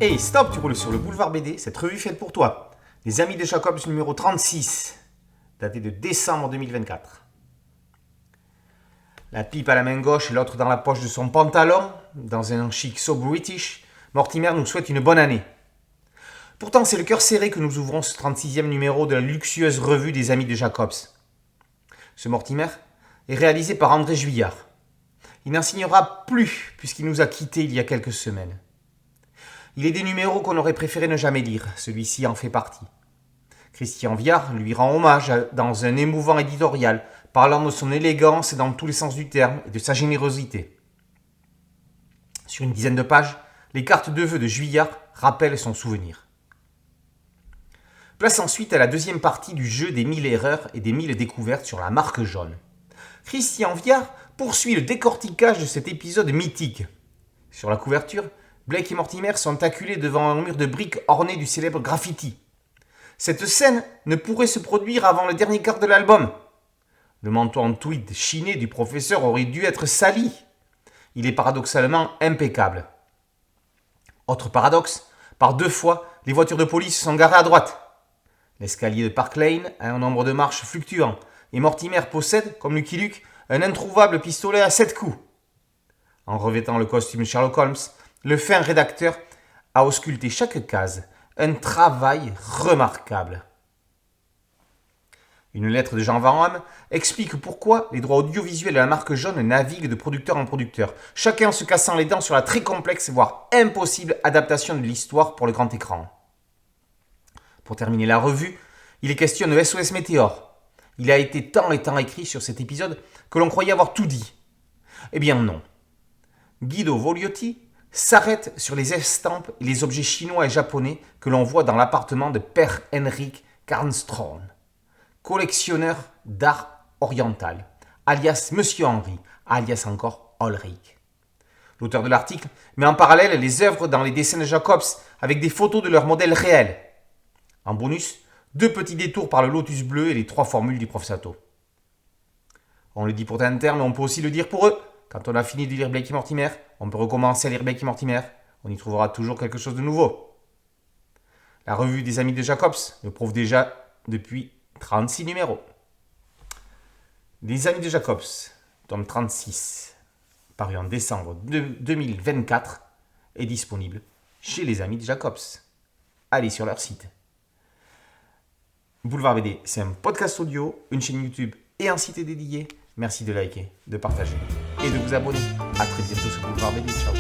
Hey, stop, tu roules sur le boulevard BD, cette revue faite pour toi. Les Amis de Jacobs numéro 36, daté de décembre 2024. La pipe à la main gauche et l'autre dans la poche de son pantalon, dans un chic so british, Mortimer nous souhaite une bonne année. Pourtant, c'est le cœur serré que nous ouvrons ce 36e numéro de la luxueuse revue des Amis de Jacobs. Ce Mortimer est réalisé par André Juillard. Il n'en signera plus puisqu'il nous a quittés il y a quelques semaines. Il est des numéros qu'on aurait préféré ne jamais lire, celui-ci en fait partie. Christian Viard lui rend hommage dans un émouvant éditorial, parlant de son élégance dans tous les sens du terme et de sa générosité. Sur une dizaine de pages, les cartes de vœux de Juillard rappellent son souvenir. Place ensuite à la deuxième partie du jeu des 1000 erreurs et des 1000 découvertes sur la marque jaune. Christian Viard poursuit le décortiquage de cet épisode mythique. Sur la couverture, Blake et Mortimer sont acculés devant un mur de briques orné du célèbre graffiti. Cette scène ne pourrait se produire avant le dernier quart de l'album. Le manteau en tweed chiné du professeur aurait dû être sali. Il est paradoxalement impeccable. Autre paradoxe, par 2 fois, les voitures de police sont garées à droite. L'escalier de Park Lane a un nombre de marches fluctuant et Mortimer possède, comme Lucky Luke, un introuvable pistolet à 7 coups. En revêtant le costume Sherlock Holmes, le fin rédacteur a ausculté chaque case, un travail remarquable. Une lettre de Jean Van Hamme explique pourquoi les droits audiovisuels de la marque jaune naviguent de producteur en producteur, chacun se cassant les dents sur la très complexe, voire impossible adaptation de l'histoire pour le grand écran. Pour terminer la revue, il est question de SOS Météor. Il a été tant et tant écrit sur cet épisode que l'on croyait avoir tout dit. Eh bien non. Guido Voliotti s'arrête sur les estampes et les objets chinois et japonais que l'on voit dans l'appartement de Père Henrik Karnström, collectionneur d'art oriental, alias Monsieur Henri, alias encore Ulrich. L'auteur de l'article met en parallèle les œuvres dans les dessins de Jacobs avec des photos de leurs modèles réels. En bonus, 2 petits détours par le lotus bleu et les 3 formules du prof Sato. On le dit pour Tintin, mais on peut aussi le dire pour eux. Quand on a fini de lire Blake et Mortimer, on peut recommencer à lire Blake et Mortimer. On y trouvera toujours quelque chose de nouveau. La revue des Amis de Jacobs le prouve déjà depuis 36 numéros. Les Amis de Jacobs, tome 36, paru en décembre 2024, est disponible chez les Amis de Jacobs. Allez sur leur site. Boulevard BD, c'est un podcast audio, une chaîne YouTube et un site dédié. Merci de liker, de partager et de vous abonner. A très bientôt sur Boulevard BD. Ciao.